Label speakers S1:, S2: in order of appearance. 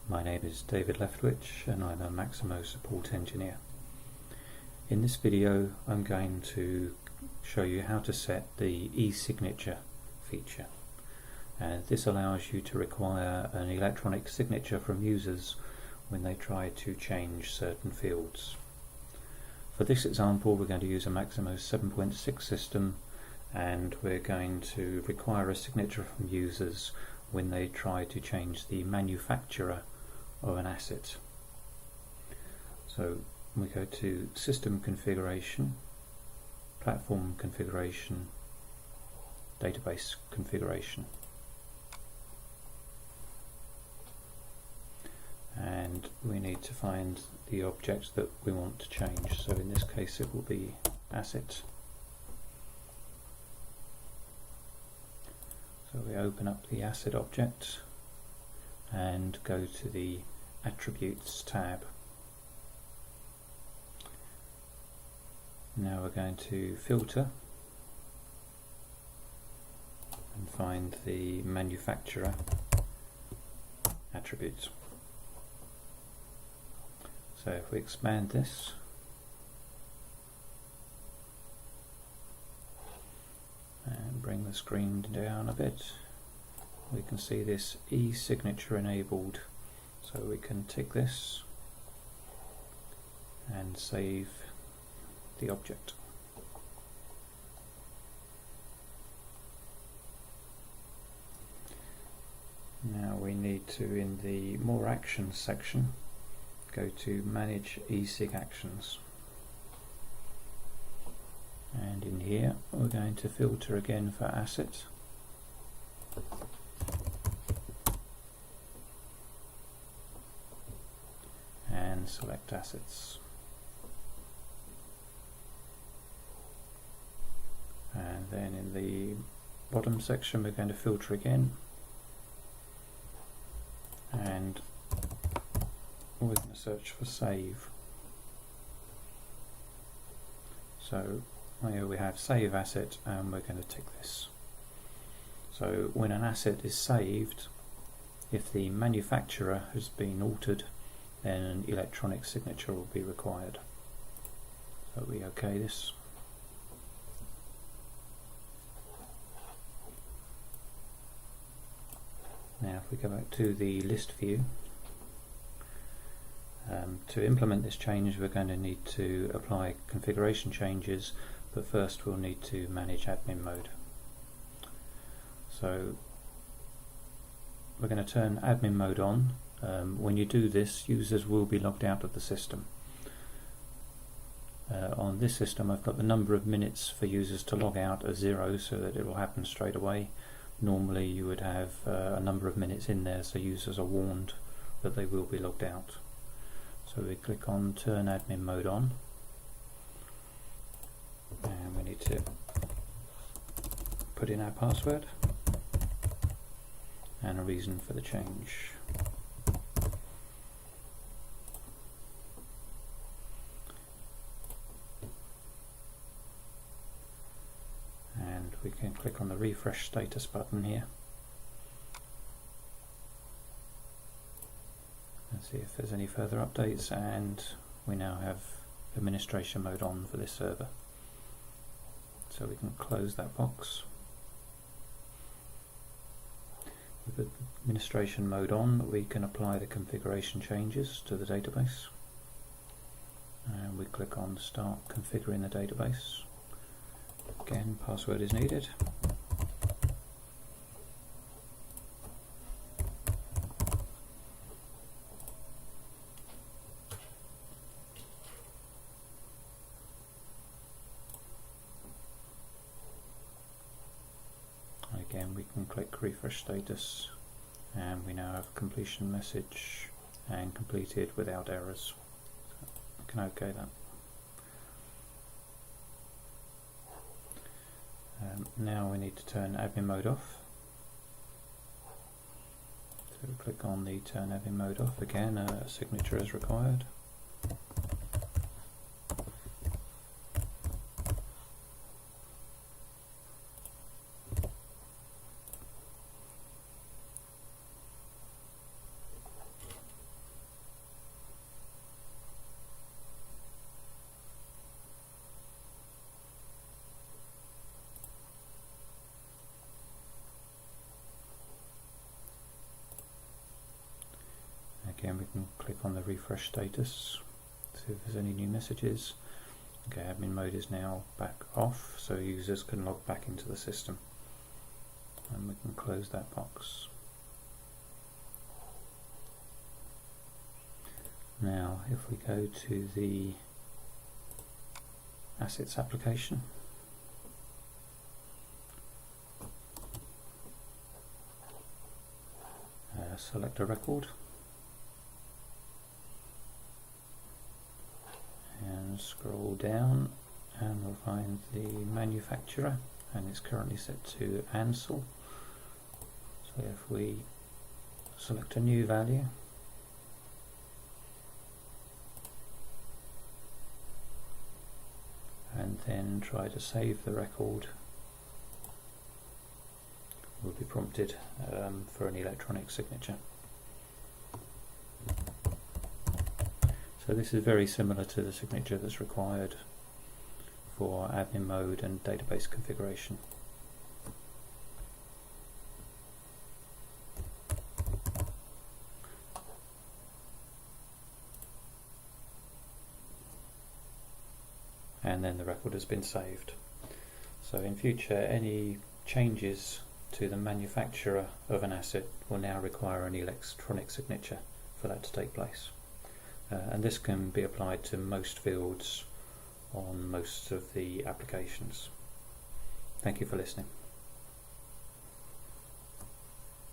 S1: My name is David Leftwich and I'm a Maximo support engineer. In this video I'm going to show you how to set the e-signature feature. And this allows you to require an electronic signature from users when they try to change certain fields. For this example we're going to use a Maximo 7.6 system, and we're going to require a signature from users when they try to change the manufacturer of an asset. So we go to System Configuration, Platform Configuration, Database Configuration, and we need to find the object that we want to change. So in this case it will be asset. So we open up the asset object and go to the Attributes tab. Now we're going to filter and find the manufacturer attribute. So if we expand this, and bring the screen down a bit, we can see this e-signature enabled, so we can tick this and save the object. Now we need to, in the More Actions section, go to Manage e-sig Actions. And in here we're going to filter again for asset, and select assets, and then in the bottom section we're going to filter again, and we're going to search for save. So here we have save asset, and we're going to tick this. So when an asset is saved, if the manufacturer has been altered, then an electronic signature will be required. So we OK this. Now if we go back to the list view, to implement this change we're going to need to apply configuration changes, but first we'll need to manage admin mode. So we're going to turn admin mode on. When you do this, users will be logged out of the system. On this system I've got the number of minutes for users to log out as 0, so that it will happen straight away. Normally you would have a number of minutes in there so users are warned that they will be logged out. So we click on Turn Admin Mode On, and we need to put in our password and a reason for the change. And we can click on the Refresh Status button here and see if there's any further updates, and we now have administration mode on for this server. So we can close that box. With administration mode on, we can apply the configuration changes to the database, and we click on Start Configuring the Database. Again, password is needed. Again, we can click Refresh Status, and we now have completion message and completed without errors. So we can OK that. Now we need to turn admin mode off. So we click on the Turn Admin Mode Off. Again, a signature is required. Again, we can click on the refresh status, see if there's any new messages. Okay, admin mode is now back off, so users can log back into the system. And we can close that box. Now, if we go to the assets application, select a record and scroll down, and we'll find the manufacturer, and it's currently set to Ansel. So if we select a new value and then try to save the record, we'll be prompted for an electronic signature. So this is very similar to the signature that's required for admin mode and database configuration. And then the record has been saved. So in future, any changes to the manufacturer of an asset will now require an electronic signature for that to take place. And this can be applied to most fields on most of the applications. Thank you for listening.